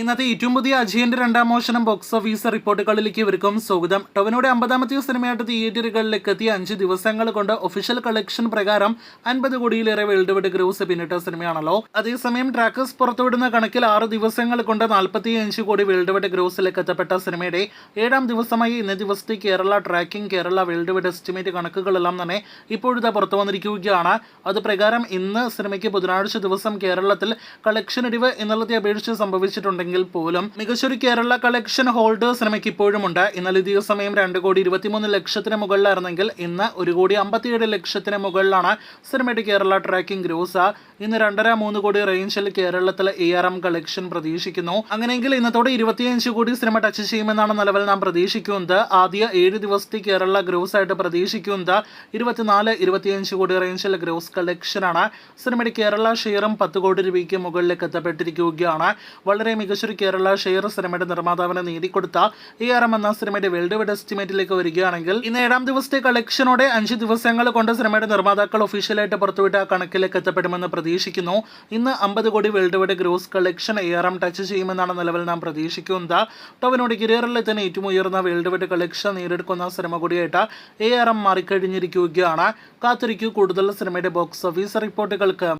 ഇന്നത്തെ ഏറ്റവും പുതിയ അജയന്റെ രണ്ടാം മോഷണം ബോക്സ് ഓഫീസ് റിപ്പോർട്ടുകളിലേക്ക് ഇവർക്കും സ്വാഗതം. ടൊവിനോയുടെ 50ാമത്തെ സിനിമയായിട്ട് തിയേറ്ററുകളിലേക്ക് എത്തിയ 5 ദിവസങ്ങൾ കൊണ്ട് ഒഫീഷ്യൽ കളക്ഷൻ പ്രകാരം 50 കോടിയിലേറെ വേൾഡ് വൈഡ് ഗ്രോസ് പിന്നിട്ട സിനിമയാണല്ലോ. അതേസമയം ട്രാക്കേഴ്സ് പുറത്തുവിടുന്ന കണക്കിൽ 6 ദിവസങ്ങൾ കൊണ്ട് 45 കോടി വേൾഡ് വൈഡ് ഗ്രോസിലേക്ക് എത്തപ്പെട്ട സിനിമയുടെ 7ാം ദിവസമായി ഇന്നേ ദിവസത്തെ Kerala tracking Kerala world wide estimate കണക്കുകളെല്ലാം തന്നെ ഇപ്പോഴത്തെ പുറത്തു വന്നിരിക്കുകയാണ്. അത് പ്രകാരം ഇന്ന് സിനിമയ്ക്ക് ബുധനാഴ്ച ദിവസം കേരളത്തിൽ കളക്ഷൻ ഇടിവ് എന്നുള്ളതെ അപേക്ഷിച്ച് സംഭവിച്ചിട്ടുണ്ട് പോലും മികച്ചൊരു കേരള കളക്ഷൻ ഹോൾഡ് സിനിമയ്ക്ക് ഇപ്പോഴും ഉണ്ട്. ഇന്നലെ ഇതേ സമയം 2,23,00,000 മുകളിലായിരുന്നെങ്കിൽ ഇന്ന് 1,57,00,000 മുകളിലാണ് സിനിമയുടെ കേരള ട്രാക്കിംഗ് ഗ്രോസ്. ഇന്ന് 2.5-3 കോടി റേഞ്ചിൽ കേരളത്തിലെ ARM കളക്ഷൻ പ്രതീക്ഷിക്കുന്നു. അങ്ങനെയെങ്കിൽ ഇന്നത്തോടെ 25 കോടി സിനിമ ടച്ച് ചെയ്യുമെന്നാണ് നിലവിൽ നാം പ്രതീക്ഷിക്കുന്നത്. ആദ്യ 7 ദിവസത്തെ കേരള ഗ്രോസ് ആയിട്ട് പ്രതീക്ഷിക്കുന്നത് 24-25 കോടി റേഞ്ചിൽ ഗ്രോസ് കളക്ഷനാണ്. സിനിമയുടെ കേരള ഷെയറും 10 കോടി രൂപയ്ക്ക് മുകളിലേക്ക് എത്തപ്പെട്ടിരിക്കുകയാണ്. വളരെ മികച്ചൊരു കേരള ഷെയർ സിനിമയുടെ നിർമ്മാതാവിനെ നേടിക്കൊടുത്ത ARM എന്ന സിനിമയുടെ വേൾഡ് വൈഡ് എസ്റ്റിമേറ്റിലേക്ക് വരികയാണെങ്കിൽ ഇന്ന് 7ാം ദിവസത്തെ കളക്ഷനോടെ 5 ദിവസങ്ങൾ കൊണ്ട് സിനിമയുടെ നിർമ്മാതാക്കൾ ഒഫീഷ്യലായിട്ട് പുറത്തുവിട്ട കണക്കിലേക്ക് എത്തപ്പെടുമെന്ന് പ്രതീക്ഷിക്കുന്നു. ഇന്ന് 50 കോടി world wide gross collection ARM touch ചെയ്യുമെന്നാണ് നിലവിൽ നാം പ്രതീക്ഷിക്കുന്നത്. ടൊവിനോയുടെ കരിയറിലെ തന്നെ ഏറ്റവും ഉയർന്ന വേൾഡ് വൈഡ് കളക്ഷൻ നേടിയെടുക്കുന്ന സിനിമ കൂടിയായിട്ട് ARM മാറിക്കഴിഞ്ഞിരിക്കുകയാണ്. കാത്തിരിക്കൂ കൂടുതൽ സിനിമയുടെ ബോക്സ് ഓഫീസ് റിപ്പോർട്ടുകൾക്ക്.